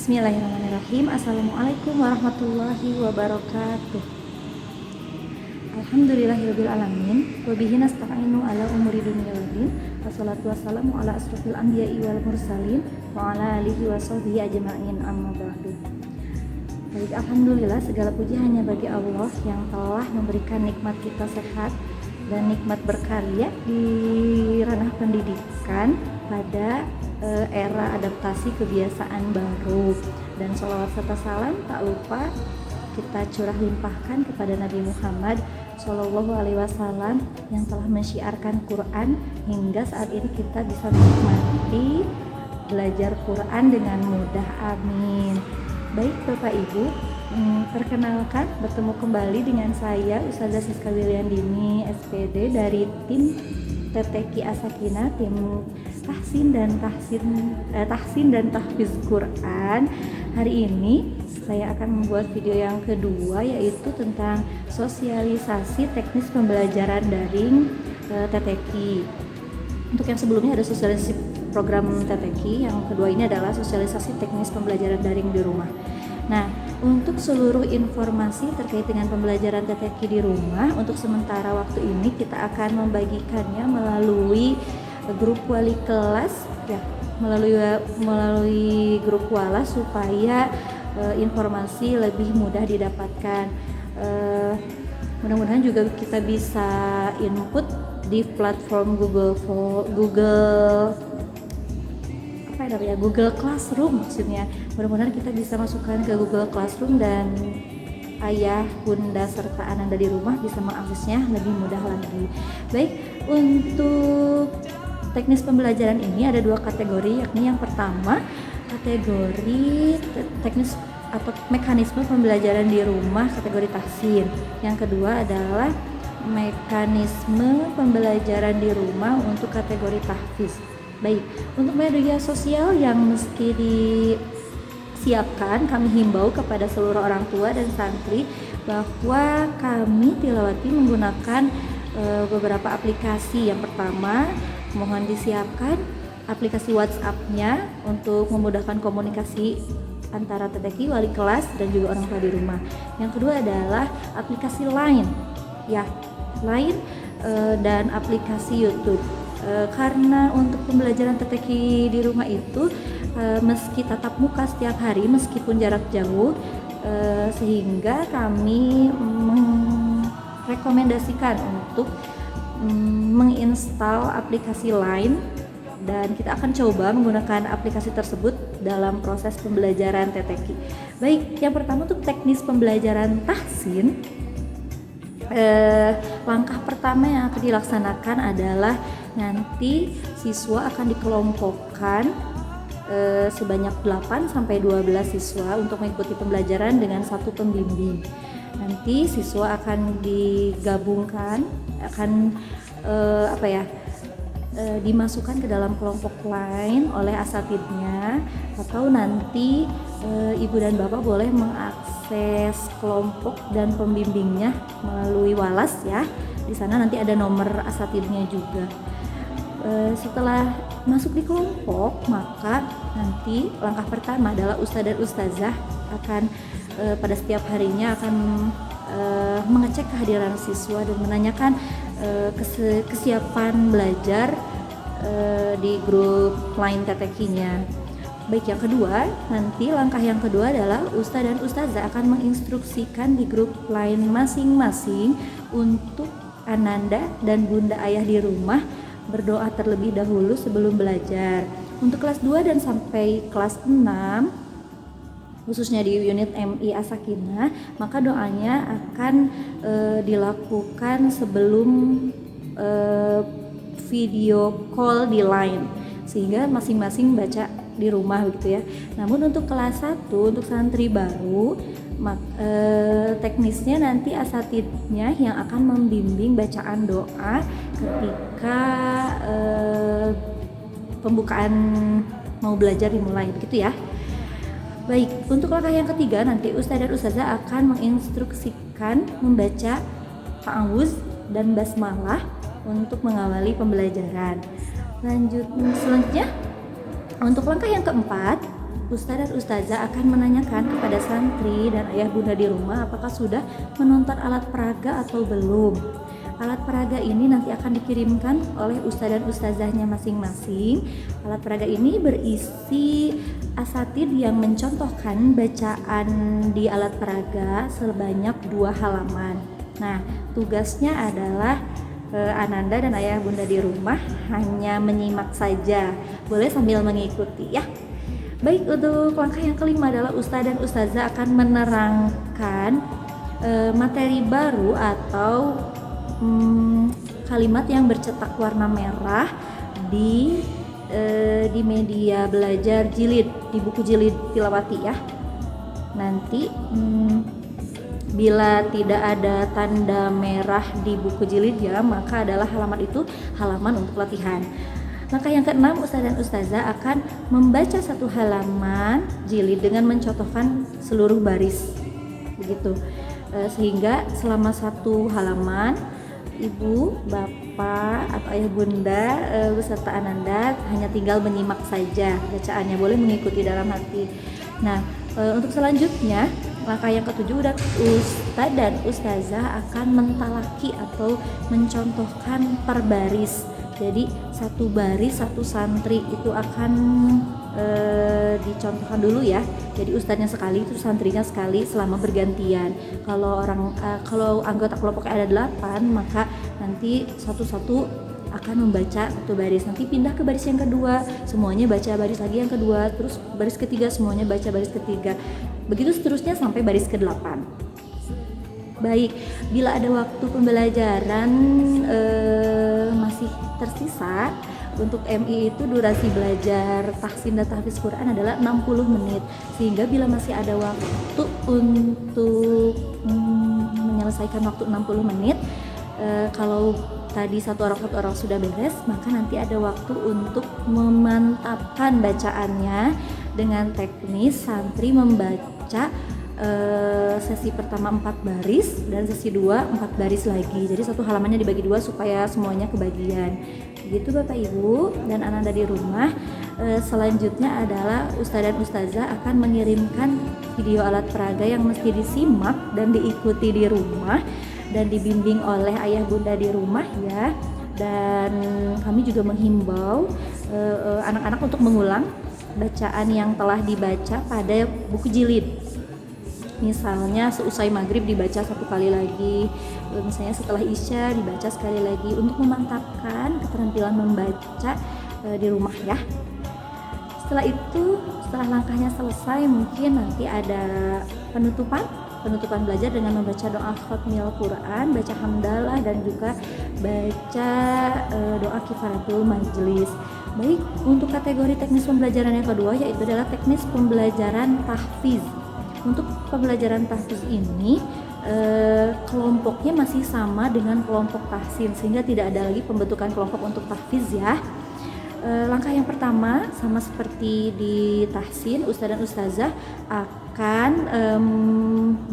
Bismillahirrahmanirrahim. Assalamualaikum warahmatullahi wabarakatuh. Alhamdulillahirabbil alamin. Wa bihi nasta'inu ala umuri dunya waddin. Wassalatu wassalamu ala asrofil anbiya'i wal mursalin wa ala alihi wa sahbihi ajma'in, amma ba'du. Baik, alhamdulillah segala puji hanya bagi Allah yang telah memberikan nikmat kita sehat dan nikmat berkarya di ranah pendidikan pada era adaptasi kebiasaan baru. Dan sholawat serta salam tak lupa kita curah limpahkan kepada Nabi Muhammad Shallallahu Alaihi Wasallam yang telah mensyiarkan Quran hingga saat ini kita bisa menikmati belajar Quran dengan mudah. Amin. Baik Bapak Ibu, perkenalkan bertemu kembali dengan saya Ustazah Siska Wiliandini SPD dari tim TTQ As-Sakinah, tim Tahsin dan Tahfiz Quran. Hari ini saya akan membuat video yang kedua, yaitu tentang sosialisasi teknis pembelajaran daring TTQ. Untuk yang sebelumnya ada sosialisasi program TTQ, yang kedua ini adalah sosialisasi teknis pembelajaran daring di rumah. Nah, untuk seluruh informasi terkait dengan pembelajaran TTQ di rumah, untuk sementara waktu ini kita akan membagikannya melalui grup wali kelas ya, melalui grup wala supaya informasi lebih mudah didapatkan. Mudah-mudahan juga kita bisa input di platform Google Classroom maksudnya. Mudah-mudahan kita bisa masukkan ke Google Classroom dan ayah, bunda, serta ananda di rumah bisa mengaksesnya lebih mudah lagi. Baik, untuk teknis pembelajaran ini ada dua kategori, yakni yang pertama kategori teknis atau mekanisme pembelajaran di rumah kategori tahsin. Yang kedua adalah mekanisme pembelajaran di rumah untuk kategori tahfiz. Baik, untuk media sosial yang meski disiapkan, kami himbau kepada seluruh orang tua dan santri bahwa kami Tilawati menggunakan beberapa aplikasi. Yang pertama, mohon disiapkan aplikasi WhatsApp-nya untuk memudahkan komunikasi antara TTQ, wali kelas, dan juga orang tua di rumah. Yang kedua adalah aplikasi Line, ya, Line dan aplikasi YouTube. Karena untuk pembelajaran TTQ di rumah itu meski tatap muka setiap hari meskipun jarak jauh, sehingga kami merekomendasikan untuk menginstal aplikasi Line, dan kita akan coba menggunakan aplikasi tersebut dalam proses pembelajaran TTQ. Baik, yang pertama untuk teknis pembelajaran tahsin, langkah pertama yang akan dilaksanakan adalah nanti siswa akan dikelompokkan sebanyak 8 sampai 12 siswa untuk mengikuti pembelajaran dengan satu pembimbing. Nanti siswa akan digabungkan, akan dimasukkan ke dalam kelompok lain oleh asatidnya, atau nanti ibu dan bapak boleh mengakses kelompok dan pembimbingnya melalui walas ya. Di sana nanti ada nomor asatidnya juga. Setelah masuk di kelompok, maka nanti langkah pertama adalah ustadz dan ustazah akan pada setiap harinya akan mengecek kehadiran siswa dan menanyakan kesiapan belajar di grup Line TTQ-nya. Baik, yang kedua, nanti langkah yang kedua adalah ustadz dan ustazah akan menginstruksikan di grup Line masing-masing untuk ananda dan bunda ayah di rumah berdoa terlebih dahulu sebelum belajar. Untuk kelas 2 dan sampai kelas 6, khususnya di unit MI As-Sakinah, maka doanya akan dilakukan sebelum video call di Line, sehingga masing-masing baca di rumah begitu ya. Namun untuk kelas 1, untuk santri baru, teknisnya nanti asatidnya yang akan membimbing bacaan doa ketika pembukaan mau belajar dimulai begitu ya. Baik, untuk langkah yang ketiga nanti ustadz dan ustazah akan menginstruksikan membaca ta'awuz dan basmalah untuk mengawali pembelajaran. Selanjutnya untuk langkah yang keempat Ustadz dan Ustazah akan menanyakan kepada santri dan ayah bunda di rumah apakah sudah menonton alat peraga atau belum. Alat peraga ini nanti akan dikirimkan oleh Ustadz dan Ustazahnya masing-masing. Alat peraga ini berisi asatid yang mencontohkan bacaan di alat peraga sebanyak 2 halaman. Nah, tugasnya adalah Ananda dan ayah bunda di rumah hanya menyimak saja, boleh sambil mengikuti ya. Baik, untuk langkah yang kelima adalah Ustadz dan Ustazah akan menerangkan materi baru atau kalimat yang bercetak warna merah di media belajar jilid, di buku jilid Tilawati ya. Nanti bila tidak ada tanda merah di buku jilid ya, maka adalah halaman itu halaman untuk latihan. Langkah yang keenam, Ustadz dan Ustazah akan membaca satu halaman jilid dengan mencontohkan seluruh baris, begitu. Sehingga selama satu halaman, ibu, bapak, atau ayah bunda beserta Ananda hanya tinggal menyimak saja bacaannya, boleh mengikuti dalam hati. Nah, untuk selanjutnya langkah yang ketujuh, Ustadz dan Ustazah akan mentalaki atau mencontohkan per baris. Jadi satu baris satu santri itu akan dicontohkan dulu ya. Jadi ustadznya sekali, itu santrinya sekali selama bergantian. Kalau anggota kelompoknya ada 8, maka nanti satu-satu akan membaca satu baris. Nanti pindah ke baris yang kedua, semuanya baca baris lagi yang kedua, terus baris ketiga semuanya baca baris ketiga. Begitu seterusnya sampai baris ke-8. Baik, bila ada waktu pembelajaran masih tersisa, untuk MI itu durasi belajar tahsin dan tahfiz Quran adalah 60 menit. Sehingga bila masih ada waktu untuk menyelesaikan waktu 60 menit, kalau tadi satu orang sudah beres, maka nanti ada waktu untuk memantapkan bacaannya dengan teknis santri membaca sesi pertama 4 baris dan sesi 2 4 baris lagi. Jadi satu halamannya dibagi 2 supaya semuanya kebagian. Begitu Bapak Ibu dan Ananda di rumah. Selanjutnya adalah Ustadz dan Ustazah akan mengirimkan video alat peraga yang mesti disimak dan diikuti di rumah dan dibimbing oleh ayah bunda di rumah ya. Dan kami juga menghimbau anak-anak untuk mengulang bacaan yang telah dibaca pada buku jilid. Misalnya seusai maghrib dibaca 1 kali lagi, misalnya setelah isya dibaca sekali lagi untuk memantapkan keterampilan membaca di rumah ya. Setelah itu, setelah langkahnya selesai, mungkin nanti ada penutupan belajar dengan membaca doa khatmil Quran, baca hamdalah dan juga baca doa kifaratul majlis. Baik, untuk kategori teknis pembelajaran yang kedua yaitu adalah teknis pembelajaran tahfiz. Untuk pembelajaran tahfiz ini kelompoknya masih sama dengan kelompok tahsin, sehingga tidak ada lagi pembentukan kelompok untuk tahfiz ya. Langkah yang pertama sama seperti di tahsin, Ustadz dan Ustazah akan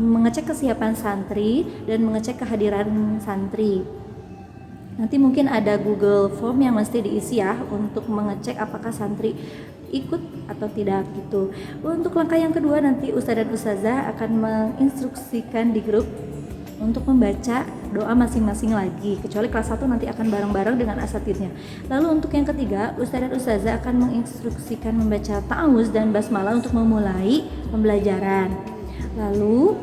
mengecek kesiapan santri dan mengecek kehadiran santri. Nanti mungkin ada Google Form yang mesti diisi ya untuk mengecek apakah santri ikut atau tidak gitu. Untuk langkah yang kedua nanti Ustadz dan Ustazah akan menginstruksikan di grup untuk membaca doa masing-masing lagi, kecuali kelas 1 nanti akan bareng-bareng dengan asatidnya. Lalu untuk yang ketiga, Ustadz dan Ustazah akan menginstruksikan membaca ta'awuz dan basmalah untuk memulai pembelajaran. Lalu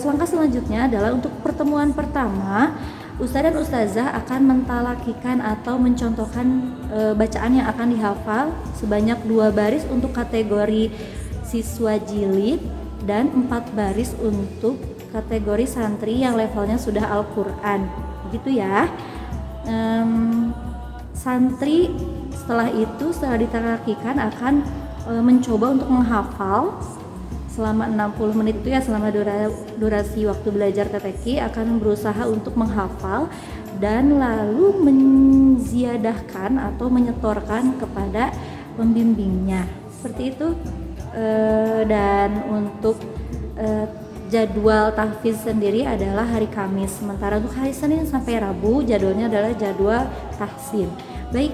langkah selanjutnya adalah untuk pertemuan pertama, Ustadz dan Ustazah akan mentalakikan atau mencontohkan bacaan yang akan dihafal sebanyak 2 baris untuk kategori siswa jilid dan 4 baris untuk kategori santri yang levelnya sudah Al-Quran, gitu ya. Santri setelah ditalakikan akan mencoba untuk menghafal selama 60 menit itu ya, selama durasi waktu belajar TTQ akan berusaha untuk menghafal dan lalu menziadahkan atau menyetorkan kepada pembimbingnya, seperti itu. Dan untuk jadwal tahfiz sendiri adalah hari Kamis, sementara untuk hari Senin sampai Rabu jadwalnya adalah jadwal tahsin. Baik,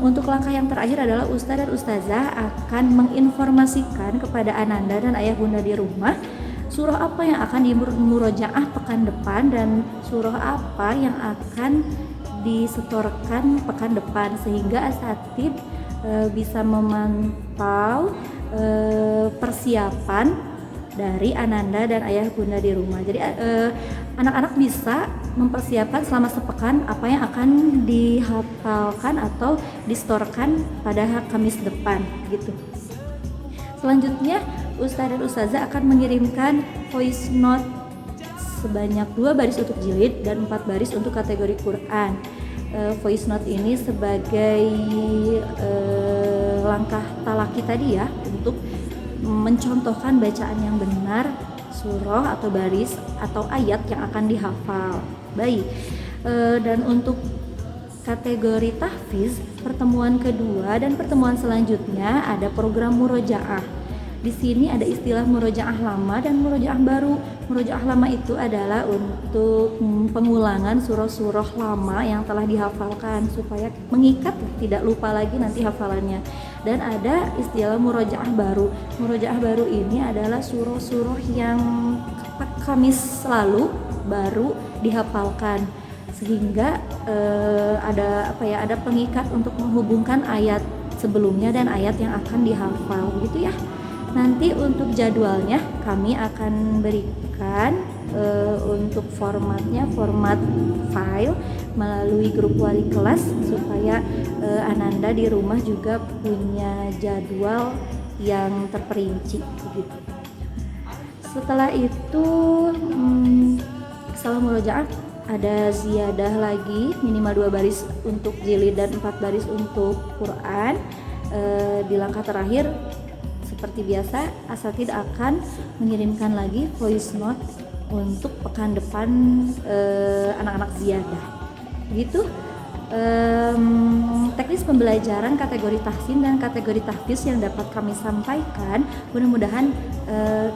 untuk langkah yang terakhir adalah Ustadz dan Ustazah akan menginformasikan kepada Ananda dan ayah bunda di rumah surah apa yang akan dimurojaah pekan depan dan surah apa yang akan disetorkan pekan depan, sehingga asatid bisa memantau persiapan dari Ananda dan ayah bunda di rumah. Jadi anak-anak bisa mempersiapkan selama sepekan apa yang akan dihafalkan atau distorkan pada Kamis depan gitu. Selanjutnya Ustadz dan Ustazah akan mengirimkan voice note sebanyak 2 baris untuk jilid dan 4 baris untuk kategori Quran. Voice note ini sebagai langkah talaki tadi ya, untuk mencontohkan bacaan yang benar surah atau baris atau ayat yang akan dihafal. Baik, dan untuk kategori tahfiz, pertemuan kedua dan pertemuan selanjutnya ada program murojaah. Di sini ada istilah murojaah lama dan murojaah baru. Murojaah lama itu adalah untuk pengulangan surah-surah lama yang telah dihafalkan supaya mengikat, tidak lupa lagi nanti hafalannya. Dan ada istilah murojaah baru. Murojaah baru ini adalah surah-surah yang Kamis lalu baru dihafalkan, sehingga ada pengikat untuk menghubungkan ayat sebelumnya dan ayat yang akan dihafal gitu ya. Nanti untuk jadwalnya kami akan berikan untuk formatnya, format file melalui grup wali kelas supaya Ananda di rumah juga punya jadwal yang terperinci gitu. Setelah itu setelah murojaah ada ziyadah lagi minimal 2 baris untuk jilid dan 4 baris untuk Quran. Di langkah terakhir seperti biasa asatid akan mengirimkan lagi voice note untuk pekan depan anak-anak ziyadah gitu. Teknis pembelajaran kategori tahsin dan kategori tahfiz yang dapat kami sampaikan, mudah-mudahan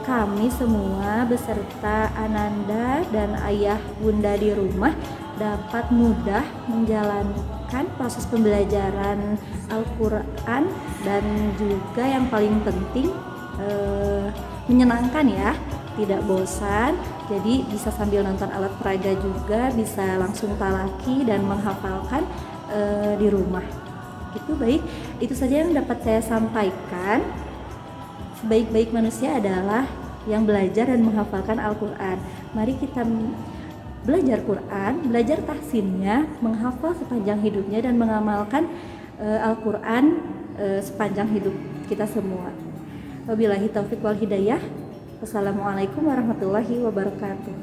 kami semua beserta Ananda dan ayah bunda di rumah dapat mudah menjalankan proses pembelajaran Al-Quran dan juga yang paling penting menyenangkan ya, tidak bosan. Jadi bisa sambil nonton alat peraga juga, bisa langsung talaki dan menghafalkan di rumah gitu. Baik, itu saja yang dapat saya sampaikan. Sebaik-baik manusia adalah yang belajar dan menghafalkan Al-Quran. Mari kita belajar Quran, belajar tahsinnya, menghafal sepanjang hidupnya dan mengamalkan Al-Quran sepanjang hidup kita semua. Wabillahi taufiq wal hidayah. Wassalamualaikum warahmatullahi wabarakatuh.